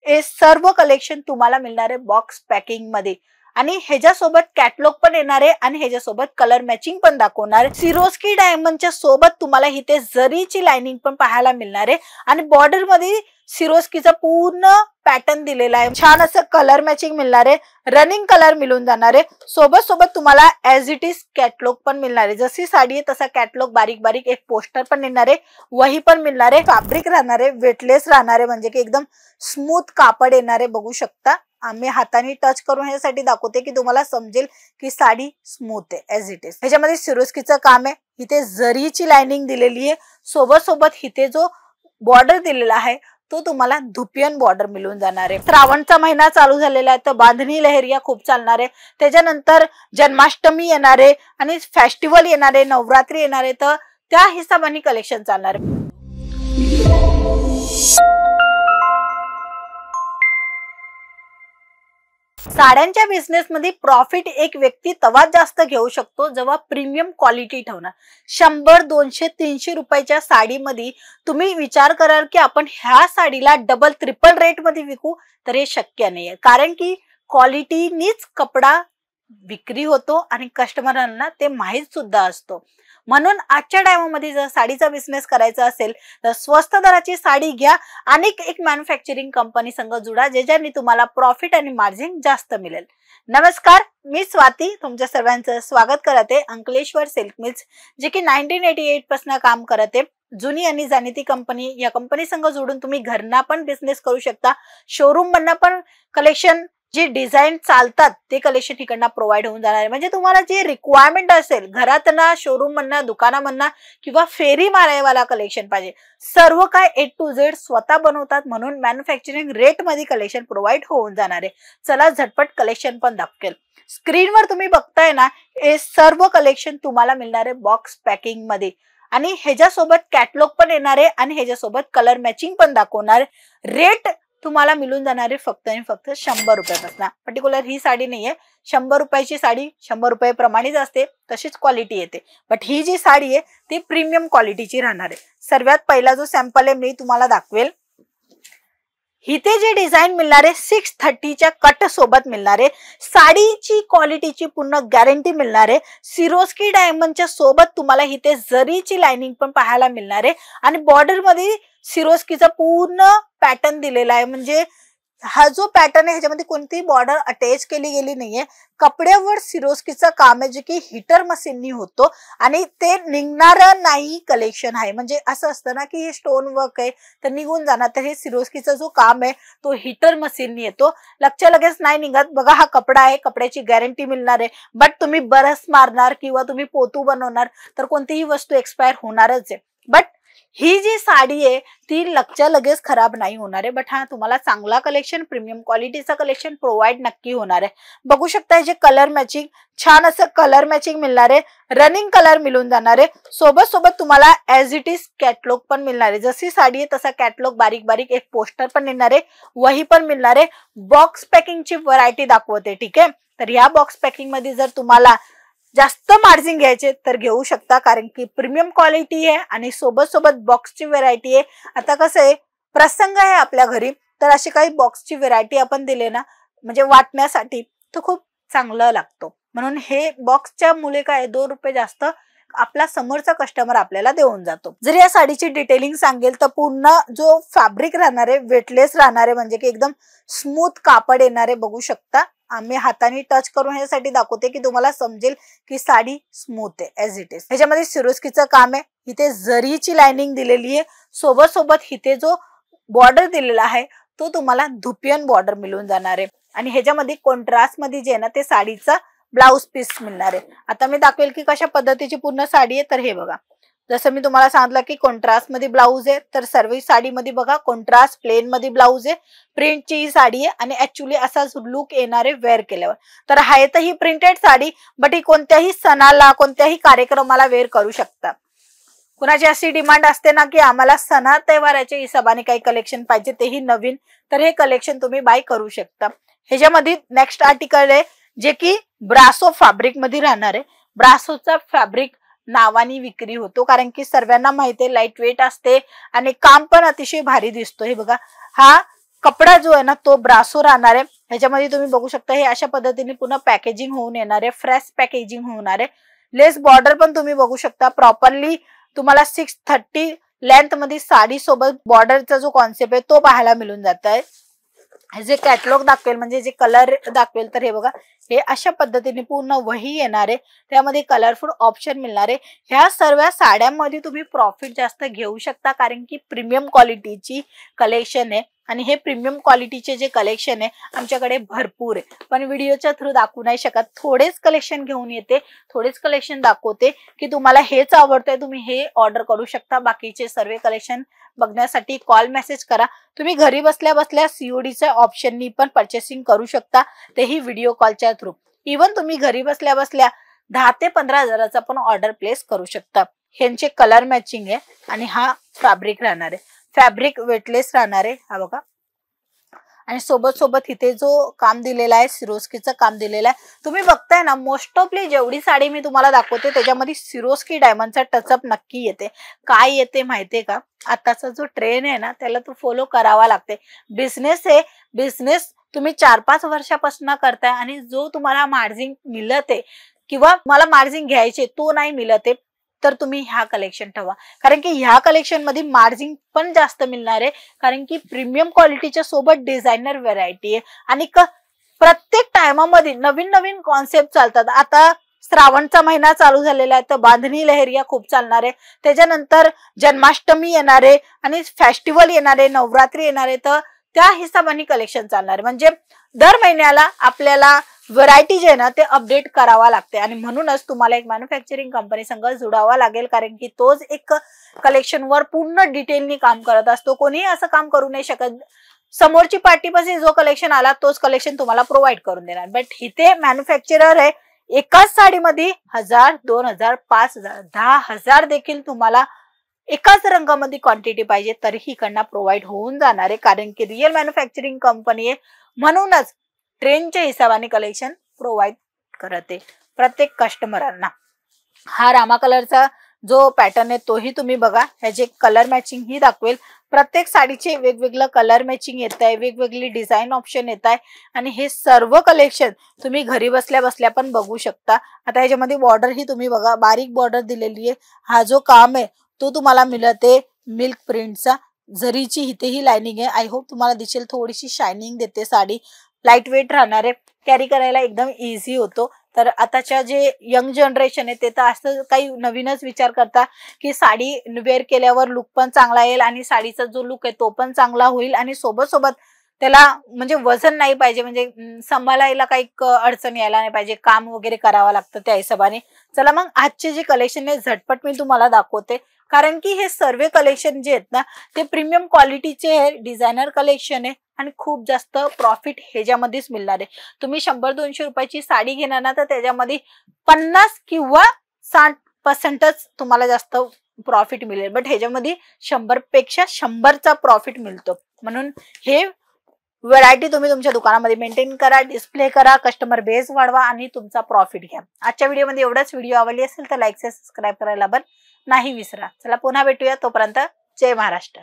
हे सर्व कलेक्शन तुम्हाला मिळणार आहे बॉक्स पॅकिंग मध्ये आणि ह्याच्यासोबत कॅटलॉग पण येणार आहे आणि ह्याच्यासोबत कलर मॅचिंग पण दाखवणार. सिरोस्की डायमंडच्या सोबत तुम्हाला इथे जरीची लाइनिंग पण पाहायला मिळणार आहे आणि बॉर्डर मध्ये सिरोस्कीचा पूर्ण पॅटर्न दिलेला आहे. छान असं कलर मॅचिंग मिळणार आहे, रनिंग कलर मिळून जाणार आहे. सोबत तुम्हाला ॲज इट इज कॅटलॉग पण मिळणार आहे. जशी साडी आहे तसा कॅटलॉग बारीक बारीक एक पोस्टर पण मिळणार आहे, वही पण मिळणार आहे. फॅब्रिक राहणार आहे, वेटलेस राहणार आहे, म्हणजे की एकदम स्मूथ कापड येणार आहे. बघू शकता, आम्ही हाताने टच करून ह्यासाठी दाखवते की तुम्हाला समजेल की साडी स्मूथ आहे ॲज इट इज. ह्याच्यामध्ये सिरोस्कीचं काम आहे, इथे जरीची लाइनिंग दिलेली आहे. सोबत इथे जो बॉर्डर दिलेला आहे तो तुम्हाला धुपियन बॉर्डर मिळून जाणार आहे. श्रावणचा महिना चालू झालेला आहे तर बांधणी लहरिया खूप चालणार आहे. त्याच्यानंतर जन्माष्टमी येणार आहे आणि फेस्टिवल येणार आहे, नवरात्री येणार आहे, तर त्या हिशोबाने कलेक्शन चालणार आहे. साड्यांच्या बिझनेस मध्ये प्रॉफिट एक व्यक्ती तेव्हाच जास्त घेऊ शकतो जेव्हा प्रीमियम क्वालिटी ठेवणार. 100, 200, 300 रुपयाच्या साडीमध्ये तुम्ही विचार कराल की आपण ह्या साडीला डबल ट्रिपल रेट मध्ये विकू, तर हे शक्य नाहीये. कारण की क्वालिटीनीच कपडा विक्री होतो आणि कस्टमरांना ते माहित सुद्धा असतो. म्हणून आजच्या टाइममध्ये जर साडीचा बिझनेस करायचा असेल तर स्वस्त दराची साडी घ्या आणि एक मॅन्युफॅक्चरिंग कंपनी संग जुडा, ज्याने तुम्हाला प्रॉफिट आणि मार्जिन जास्त मिळेल. नमस्कार, मी स्वाती तुमच्या सर्वांचं स्वागत करते अंकलेश्वर सिल्क मिल्स, जे की 1988 पासून काम करते. जुनी आणि जाणीती कंपनी. या कंपनी संग जोडून तुम्ही घरना पण बिझनेस करू शकता, शोरूम मधनं पण कलेक्शन जे डिझाईन चालतात ते कलेक्शन इकडनं प्रोव्हाइड होऊन जाणार आहे. म्हणजे तुम्हाला जे रिक्वायरमेंट असेल घरात ना, शोरूम मधनं, दुकानामधनं किंवा फेरी मारायवाला कलेक्शन पाहिजे, सर्व काय A to Z स्वतः बनवतात. म्हणून मॅन्युफॅक्चरिंग रेट मध्ये कलेक्शन प्रोव्हाइड होऊन जाणार आहे. चला झटपट कलेक्शन पण दाखवेल. स्क्रीनवर तुम्ही बघताय ना, हे सर्व कलेक्शन तुम्हाला मिळणार आहे बॉक्स पॅकिंग मध्ये आणि ह्याच्यासोबत कॅटलॉग पण येणार आहे आणि ह्याच्यासोबत कलर मॅचिंग पण दाखवणार. रेट तुम्हाला मिळून जाणार आहे फक्त आणि फक्त 100 रुपयापासून. पर्टिक्युलर ही साडी नाहीये, 100 रुपयाची साडी 100 रुपये प्रमाणेच असते, तशीच क्वालिटी येते. बट ही जी साडी आहे ती प्रीमियम क्वालिटीची राहणार आहे. सर्वात पहिला जो सॅम्पल आहे मी तुम्हाला दाखवेल. इथे जे डिझाईन मिळणार आहे 630च्या कट सोबत मिळणार आहे. साडीची क्वालिटीची पूर्ण गॅरंटी मिळणार आहे. सिरोस्की डायमंडच्या सोबत तुम्हाला इथे जरीची लाइनिंग पण पाहायला मिळणार आहे आणि बॉर्डर मध्ये सिरोस्कीचा पूर्ण पॅटर्न दिलेला आहे. म्हणजे हा जो पॅटर्न आहे ह्याच्यामध्ये कोणतीही बॉर्डर अटॅच केली गेली नाहीये. कपड्यावर सिरोस्कीचं काम आहे जे की हीटर मशीननी होतो आणि ते निघणार नाही कलेक्शन आहे. म्हणजे असं असतं ना की हे स्टोन वर्क आहे तर निघून जाणार, तर हे सिरोस्कीचा जो काम आहे तो हीटर मशीननी येतो, लगेच नाही निघत. बघा, हा कपडा आहे, कपड्याची गॅरंटी मिळणार आहे. बट तुम्ही बरस मारणार किंवा तुम्ही पोतू बनवणार तर कोणतीही वस्तू एक्सपायर होणारच आहे. बट ही जी साडी आहे ती लगेच खराब नाही होणार आहे. बट हा तुम्हाला चांगला कलेक्शन, प्रीमियम क्वालिटीचा कलेक्शन प्रोव्हाइड नक्की होणार आहे. बघू शकता जे कलर मॅचिंग, छान असं कलर मॅचिंग मिळणार आहे, रनिंग कलर मिळून जाणार आहे. सोबत तुम्हाला ॲज इट इज कॅटलॉग पण मिळणार आहे. जशी साडी आहे तसा कॅटलॉग बारीक बारीक एक पोस्टर पण मिळणार आहे, वही पण मिळणार आहे. बॉक्स पॅकिंगची व्हरायटी दाखवते, ठीक आहे. तर या बॉक्स पॅकिंग मध्ये जर तुम्हाला जास्त मार्जिन घ्यायचे तर घेऊ शकता, कारण की प्रीमियम क्वालिटी आहे आणि सोबत बॉक्सची व्हरायटी आहे. आता कसं आहे, प्रसंग आहे आपल्या घरी, तर अशी काही बॉक्सची व्हरायटी आपण दिले ना, म्हणजे वाटण्यासाठी तर खूप चांगलं लागतो. म्हणून हे बॉक्सच्या मुळे काय 2 रुपये जास्त आपला समोरचा कस्टमर आपल्याला देऊन जातो. जर या साडीची डिटेलिंग सांगेल तर पूर्ण जो फॅब्रिक राहणार आहे वेटलेस राहणार आहे, म्हणजे की एकदम स्मूथ कापड येणार आहे. बघू शकता, आम्ही हाताने टच करून ह्यासाठी दाखवते की तुम्हाला समजेल की साडी स्मूथ आहे ॲज इट इज. ह्याच्यामध्ये सिरोस्कीचं काम आहे, इथे जरीची लाइनिंग दिलेली आहे. सोबत इथे जो बॉर्डर दिलेला आहे तो तुम्हाला धुपियन बॉर्डर मिळून जाणार आहे आणि ह्याच्यामध्ये कॉन्ट्रास्ट मध्ये जे आहे ना ते साडीचा ब्लाउज पीस मिळणार आहे. आता मी दाखवेल की कशा पद्धतीची पूर्ण साडी आहे. तर हे बघा, जसं मी तुम्हाला सांगितलं की कॉन्ट्रास्ट मध्ये ब्लाउज आहे, तर सर्व साडीमध्ये बघा कॉन्ट्रास्ट प्लेन मध्ये ब्लाउज आहे. प्रिंटची ही साडी आहे आणि ऍक्च्युली असाच लुक येणार आहे वेअर केल्यावर. तर आहे तर ही प्रिंटेड साडी, बट ही कोणत्याही सणाला, कोणत्याही कार्यक्रमाला वेअर करू शकता. कुणाची अशी डिमांड असते ना की आम्हाला सणा त्योहाराच्या हिशोबाने काही कलेक्शन पाहिजे, तेही नवीन, तर हे कलेक्शन तुम्ही बाय करू शकता. ह्याच्यामध्ये नेक्स्ट आर्टिकल आहे जे की ब्रासो फॅब्रिक मध्ये राहणार आहे. ब्रासोचा फॅब्रिक नावानी विक्री होतो, कारण की सर्वांना माहिती आहे लाईट वेट असते आणि काम पण अतिशय भारी दिसतो. हे बघा, हा कपडा जो आहे ना तो ब्रासो राहणार आहे. ह्याच्यामध्ये तुम्ही बघू शकता हे अशा पद्धतीने पुन्हा पॅकेजिंग होऊन येणार आहे, फ्रेश पॅकेजिंग होणार आहे. लेस बॉर्डर पण तुम्ही बघू शकता प्रॉपरली तुम्हाला 630 लेंथ मध्ये साडी सोबत बॉर्डरचा जो कॉन्सेप्ट आहे तो पाहायला मिळून जात आहे. जे कॅटलॉग दाखवेल म्हणजे जे कलर दाखवेल तर हे बघा हे अशा पद्धतीने पूर्ण वही येणार आहे, त्यामध्ये कलरफुल ऑप्शन मिळणार आहे. ह्या सर्व साड्यांमध्ये तुम्ही प्रॉफिट जास्त घेऊ शकता कारण की प्रीमियम क्वालिटीची कलेक्शन आहे आणि हे प्रीमियम क्वालिटीचे जे कलेक्शन आहे आमच्याकडे भरपूर आहे, पण व्हिडिओच्या थ्रू दाखवू नाही शकत. थोडेच कलेक्शन घेऊन येते, थोडेच कलेक्शन दाखवते की तुम्हाला हेच आवडतंय तुम्ही हे ऑर्डर करू शकता. बाकीचे सर्व कलेक्शन बघण्यासाठी कॉल मेसेज करा. तुम्ही घरी बसल्या बसल्या सीओडीच्या ऑप्शननी पण परचेसिंग करू शकता, तेही व्हिडिओ कॉलच्या थ्रू. इवन तुम्ही घरी बसल्या बसल्या 10 ते 15 हजाराचा पण ऑर्डर प्लेस करू शकता. ह्यांचे कलर मॅचिंग आहे आणि हा फॅब्रिक राहणार आहे, फॅब्रिक वेटलेस राहणार आहे हा बघा. आणि सोबत सोबत इथे जो काम दिलेला आहे सिरोस्कीचं काम दिलेलं आहे. तुम्ही बघताय ना मोस्ट ऑफली जेवढी साडी मी तुम्हाला दाखवते त्याच्यामध्ये सिरोस्की डायमंडचा टचअप नक्की येते. काय येते माहितीये का, आताचा जो ट्रेंड आहे ना त्याला तो फॉलो करावा लागते. बिझनेस आहे, बिझनेस तुम्ही 4-5 वर्षापासून करताय आणि जो तुम्हाला मार्जिन मिळत आहे किंवा मला मार्जिन घ्यायचे तो नाही मिळत आहे तर तुम्ही ह्या कलेक्शन ठेवा, कारण की ह्या कलेक्शन मध्ये मार्जिन पण जास्त मिळणार आहे कारण की प्रीमियम क्वालिटीच्या सोबत डिझायनर व्हरायटी आहे आणि प्रत्येक टायमामध्ये नवीन नवीन कॉन्सेप्ट चालतात. आता श्रावणचा महिना चालू झालेला आहे तर बांधणी लहरिया खूप चालणार आहे, त्याच्यानंतर जन्माष्टमी येणार आहे आणि फेस्टिवल येणार आहे, नवरात्री येणार आहे, तर त्या हिशोबाने कलेक्शन चालणार आहे. म्हणजे दर महिन्याला आपल्याला व्हरायटी जे आहे ना ते अपडेट करावा लागते आणि म्हणूनच तुम्हाला एक मॅन्युफॅक्चरिंग कंपनी संग जोडावा लागेल कारण की तोच एक कलेक्शनवर पूर्ण डिटेलनी काम करत असतो. कोणीही असं काम करू नाही शकत. समोरची पार्टीपासून जो कलेक्शन आला तोच कलेक्शन तुम्हाला प्रोव्हाइड करून देणार, बट इथे मॅन्युफॅक्चरर आहे. एकाच साडीमध्ये 1000, 2000, 5000, 10,000 देखील तुम्हाला एकाच रंगामध्ये क्वांटिटी पाहिजे तरीही इकडनं प्रोव्हाइड होऊन जाणार आहे कारण की रिअल मॅन्युफॅक्चरिंग कंपनी आहे. म्हणूनच ट्रेंडच्या हिशोबाने कलेक्शन प्रोव्हाइड करते प्रत्येक कस्टमरांना. हा रामा कलरचा जो पॅटर्न आहे तोही तुम्ही बघा, ह्याचे कलर मॅचिंग ही दाखवेल. प्रत्येक साडीचे वेगवेगळं कलर मॅचिंग येत आहे, वेगवेगळी डिझाईन ऑप्शन येत आहे आणि हे सर्व कलेक्शन तुम्ही घरी बसल्या बसल्या पण बघू शकता. आता ह्याच्यामध्ये बॉर्डर ही तुम्ही बघा, बारीक बॉर्डर दिलेली आहे. हा जो काम आहे तो तुम्हाला मिळते मिल्क प्रिंटचा, जरीची इथेही लाइनिंग आहे. आय होप तुम्हाला दिसेल, थोडीशी शायनिंग देते साडी, लाईट वेट राहणार आहे, कॅरी करायला एकदम इझी होतो. तर आताच्या जे यंग जनरेशन आहे ते तर असं काही नवीनच विचार करता की साडी वेअर केल्यावर लुक पण चांगला येईल आणि साडीचा जो लुक आहे तो पण चांगला होईल आणि सोबत सोबत त्याला म्हणजे वजन नाही पाहिजे, म्हणजे सांभाळायला काही अडचण यायला नाही पाहिजे, काम वगैरे करावं लागतं त्या हिशोबाने. चला मग आजचे जे कलेक्शन आहे झटपट मी तुम्हाला दाखवते कारण की हे सर्व कलेक्शन जे आहेत ना ते प्रीमियम क्वालिटीचे आहे, डिझायनर कलेक्शन आहे आणि खूप जास्त प्रॉफिट ह्याच्यामध्येच मिळणार आहे. तुम्ही 100-200 रुपयाची साडी घेणार ना तर त्याच्यामध्ये 50 किंवा 60% तुम्हाला जास्त प्रॉफिट मिळेल, बट ह्याच्यामध्ये 100 पेक्षा 100चा प्रॉफिट मिळतो. म्हणून हे व्हरायटी तुम्ही तुमच्या दुकानामध्ये मेंटेन करा, डिस्प्ले करा, कस्टमर बेस वाढवा आणि तुमचा प्रॉफिट घ्या. आजच्या व्हिडिओमध्ये एवढाच. व्हिडिओ आवडली असेल तर लाईक सबस्क्राईब करायला पण नाही विसरा. चला पुन्हा भेटूया, तोपर्यंत जय महाराष्ट्र.